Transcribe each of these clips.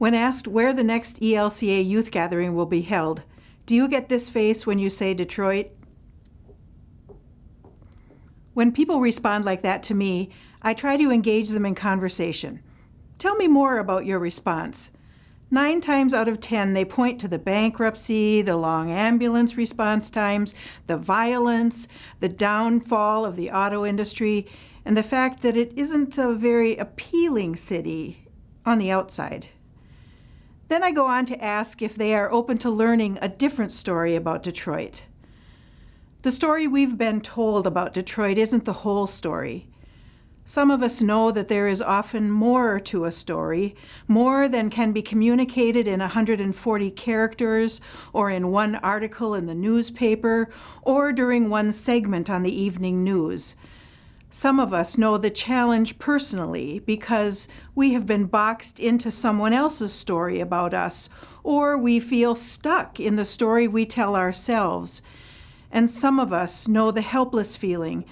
When asked where the next ELCA youth gathering will be held, do you get this face when you say Detroit? When people respond like that to me, I try to engage them in conversation. Tell me more about your response. 9 times out of 10, they point to the bankruptcy, the long ambulance response times, the violence, the downfall of the auto industry, and the fact that it isn't a very appealing city on the outside. Then I go on to ask if they are open to learning a different story about Detroit. The story we've been told about Detroit isn't the whole story. Some of us know that there is often more to a story, more than can be communicated in 140 characters or in one article in the newspaper or during one segment on the evening news. Some of us know the challenge personally because we have been boxed into someone else's story about us, or we feel stuck in the story we tell ourselves. And some of us know the helpless feeling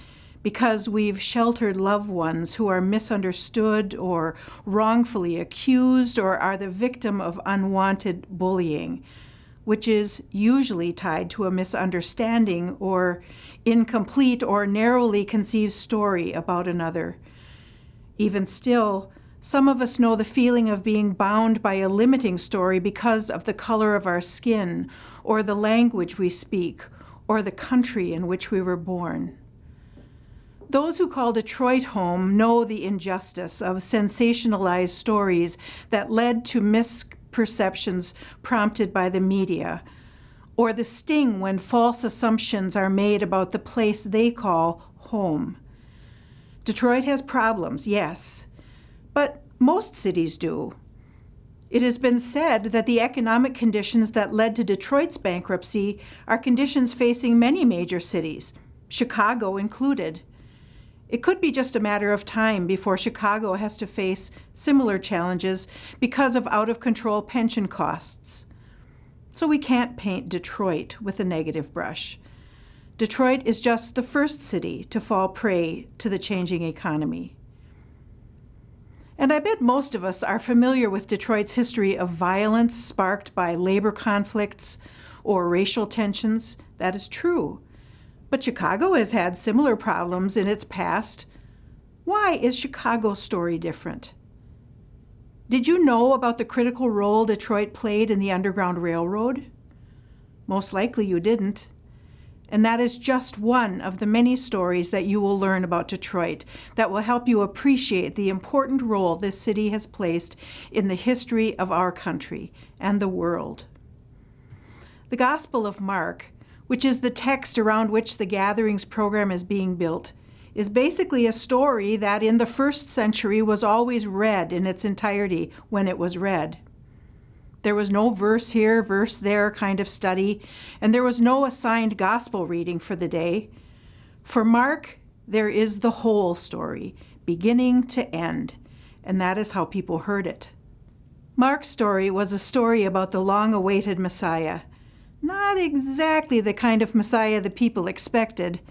because we've sheltered loved ones who are misunderstood or wrongfully accused or are the victim of unwanted bullying, which is usually tied to a misunderstanding or incomplete or narrowly conceived story about another. Even still, some of us know the feeling of being bound by a limiting story because of the color of our skin, or the language we speak, or the country in which we were born. Those who call Detroit home know the injustice of sensationalized stories that led to misperceptions prompted by the media, or the sting when false assumptions are made about the place they call home. Detroit has problems, yes, but most cities do. It has been said that the economic conditions that led to Detroit's bankruptcy are conditions facing many major cities, Chicago included. It could be just a matter of time before Chicago has to face similar challenges because of out-of-control pension costs. So we can't paint Detroit with a negative brush. Detroit is just the first city to fall prey to the changing economy. And I bet most of us are familiar with Detroit's history of violence sparked by labor conflicts or racial tensions. That is true. But Chicago has had similar problems in its past. Why is Chicago's story different? Did you know about the critical role Detroit played in the Underground Railroad? Most likely you didn't. And that is just one of the many stories that you will learn about Detroit that will help you appreciate the important role this city has placed in the history of our country and the world. The Gospel of Mark, which is the text around which the Gatherings program is being built, is basically a story that in the first century was always read in its entirety when it was read. There was no verse here, verse there kind of study, and there was no assigned gospel reading for the day. For Mark, there is the whole story, beginning to end, and that is how people heard it. Mark's story was a story about the long-awaited Messiah. Not exactly the kind of Messiah the people expected.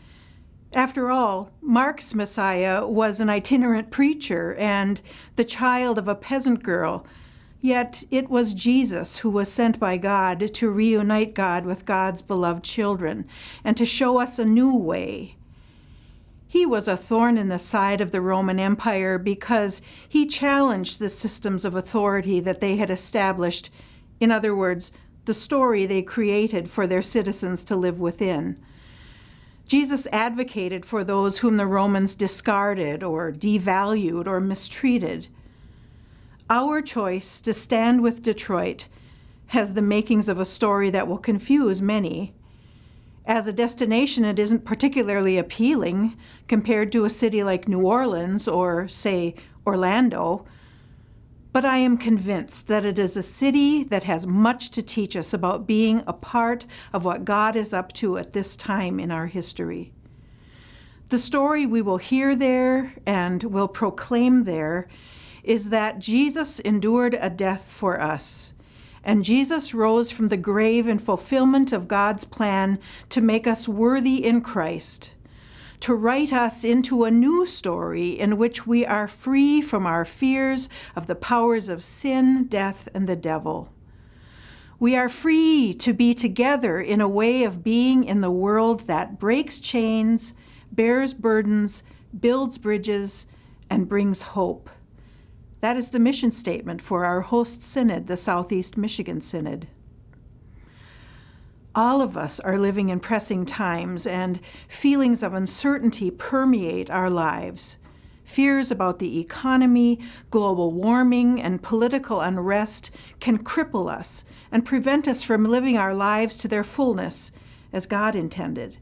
After all, Mark's Messiah was an itinerant preacher and the child of a peasant girl, yet it was Jesus who was sent by God to reunite God with God's beloved children and to show us a new way. He was a thorn in the side of the Roman Empire because he challenged the systems of authority that they had established, in other words, the story they created for their citizens to live within. Jesus advocated for those whom the Romans discarded or devalued or mistreated. Our choice to stand with Detroit has the makings of a story that will confuse many. As a destination, it isn't particularly appealing compared to a city like New Orleans or, say, Orlando. But I am convinced that it is a city that has much to teach us about being a part of what God is up to at this time in our history. The story we will hear there and will proclaim there is that Jesus endured a death for us, and Jesus rose from the grave in fulfillment of God's plan to make us worthy in Christ, to write us into a new story in which we are free from our fears of the powers of sin, death, and the devil. We are free to be together in a way of being in the world that breaks chains, bears burdens, builds bridges, and brings hope. That is the mission statement for our host synod, the Southeast Michigan Synod. All of us are living in pressing times, and feelings of uncertainty permeate our lives. Fears about the economy, global warming, and political unrest can cripple us and prevent us from living our lives to their fullness as God intended.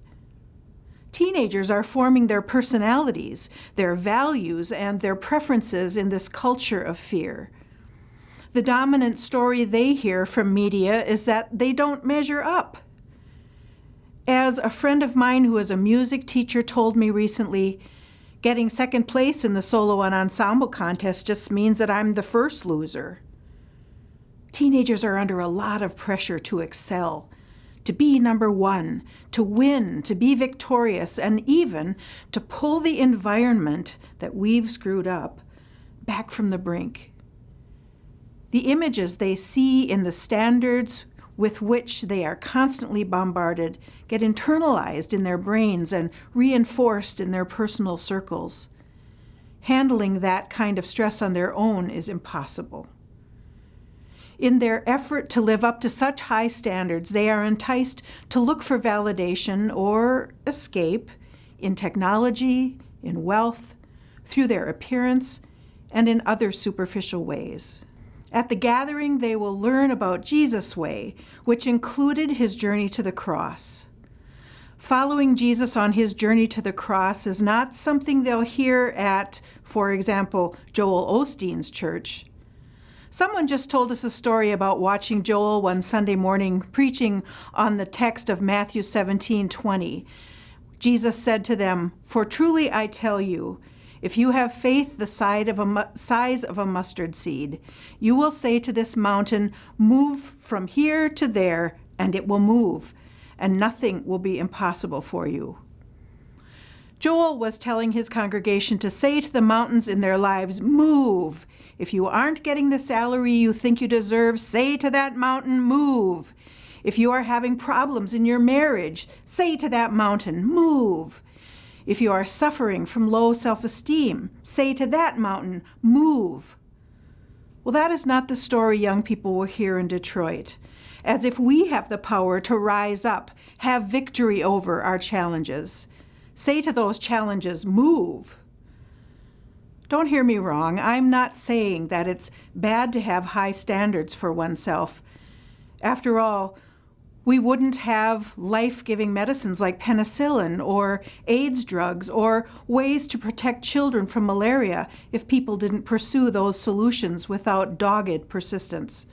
Teenagers are forming their personalities, their values, and their preferences in this culture of fear. The dominant story they hear from media is that they don't measure up. As a friend of mine who is a music teacher told me recently, getting second place in the solo and ensemble contest just means that I'm the first loser. Teenagers are under a lot of pressure to excel, to be number one, to win, to be victorious, and even to pull the environment that we've screwed up back from the brink. The images they see in the standards with which they are constantly bombarded get internalized in their brains and reinforced in their personal circles. Handling that kind of stress on their own is impossible. In their effort to live up to such high standards, they are enticed to look for validation or escape in technology, in wealth, through their appearance, and in other superficial ways. At the gathering, they will learn about Jesus' way, which included his journey to the cross. Following Jesus on his journey to the cross is not something they'll hear at, for example, Joel Osteen's church. Someone just told us a story about watching Joel one Sunday morning preaching on the text of Matthew 17:20. Jesus said to them, "For truly I tell you, if you have faith the size of a mustard seed, you will say to this mountain, 'Move from here to there,' and it will move, and nothing will be impossible for you." Joel was telling his congregation to say to the mountains in their lives, "Move." If you aren't getting the salary you think you deserve, say to that mountain, "Move." If you are having problems in your marriage, say to that mountain, "Move." If you are suffering from low self-esteem, say to that mountain, "Move." Well, that is not the story young people will hear in Detroit, as if we have the power to rise up, have victory over our challenges. Say to those challenges, "Move." Don't hear me wrong. I'm not saying that it's bad to have high standards for oneself. After all, we wouldn't have life-giving medicines like penicillin or AIDS drugs or ways to protect children from malaria if people didn't pursue those solutions without dogged persistence.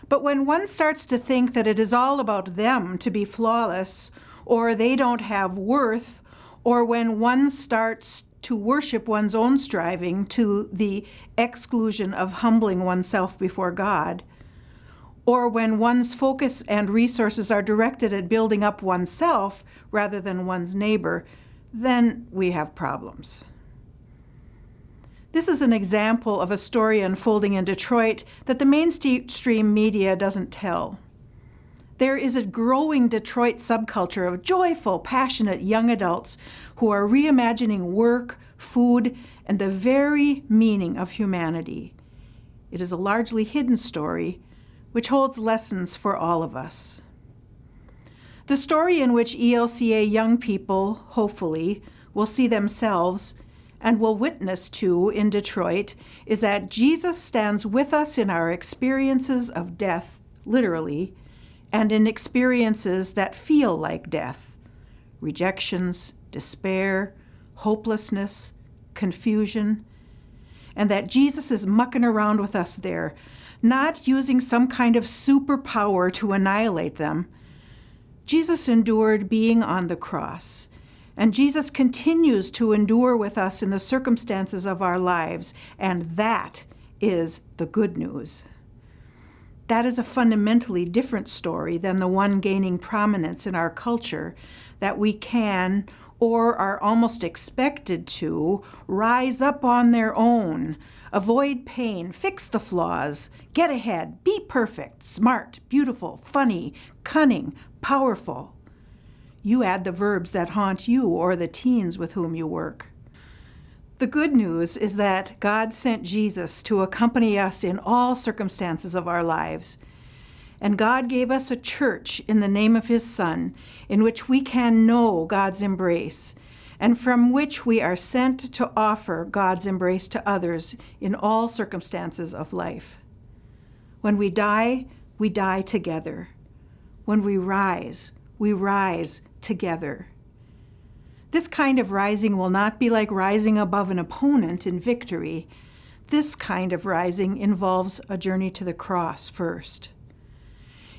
But when one starts to think that it is all about them to be flawless, or they don't have worth, or when one starts to worship one's own striving to the exclusion of humbling oneself before God, or when one's focus and resources are directed at building up oneself rather than one's neighbor, then we have problems. This is an example of a story unfolding in Detroit that the mainstream media doesn't tell. There is a growing Detroit subculture of joyful, passionate young adults who are reimagining work, food, and the very meaning of humanity. It is a largely hidden story, which holds lessons for all of us. The story in which ELCA young people, hopefully, will see themselves and will witness to in Detroit is that Jesus stands with us in our experiences of death, literally, and in experiences that feel like death, rejections, despair, hopelessness, confusion, and that Jesus is mucking around with us there, not using some kind of superpower to annihilate them. Jesus endured being on the cross, and Jesus continues to endure with us in the circumstances of our lives, and that is the good news. That is a fundamentally different story than the one gaining prominence in our culture that we can or are almost expected to, rise up on their own, avoid pain, fix the flaws, get ahead, be perfect, smart, beautiful, funny, cunning, powerful. You add the verbs that haunt you or the teens with whom you work. The good news is that God sent Jesus to accompany us in all circumstances of our lives. And God gave us a church in the name of His Son, in which we can know God's embrace, and from which we are sent to offer God's embrace to others in all circumstances of life. When we die together. When we rise together. This kind of rising will not be like rising above an opponent in victory. This kind of rising involves a journey to the cross first.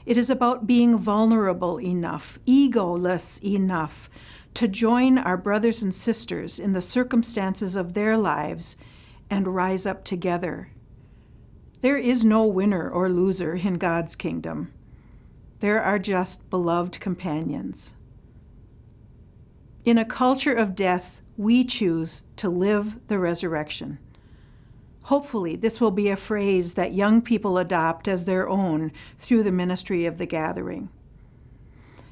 It is about being vulnerable enough, egoless enough, to join our brothers and sisters in the circumstances of their lives and rise up together. There is no winner or loser in God's kingdom. There are just beloved companions. In a culture of death, we choose to live the resurrection. Hopefully, this will be a phrase that young people adopt as their own through the ministry of the gathering.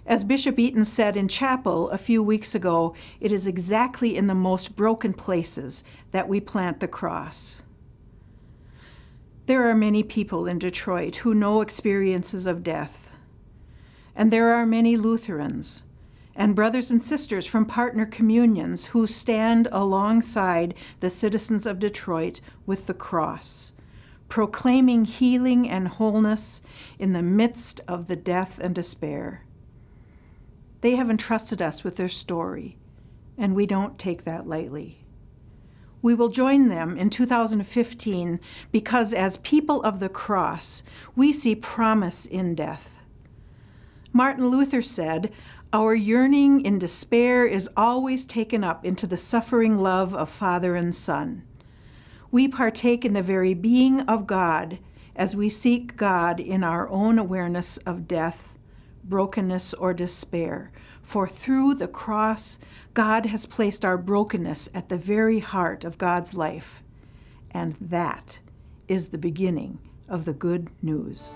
As Bishop Eaton said in chapel a few weeks ago, it is exactly in the most broken places that we plant the cross. There are many people in Detroit who know experiences of death. And there are many Lutherans and brothers and sisters from partner communions who stand alongside the citizens of Detroit with the cross, proclaiming healing and wholeness in the midst of the death and despair. They have entrusted us with their story, and we don't take that lightly. We will join them in 2015 because as people of the cross, we see promise in death. Martin Luther said, "Our yearning in despair is always taken up into the suffering love of Father and Son. We partake in the very being of God as we seek God in our own awareness of death, brokenness, or despair. For through the cross, God has placed our brokenness at the very heart of God's life. And that is the beginning of the good news."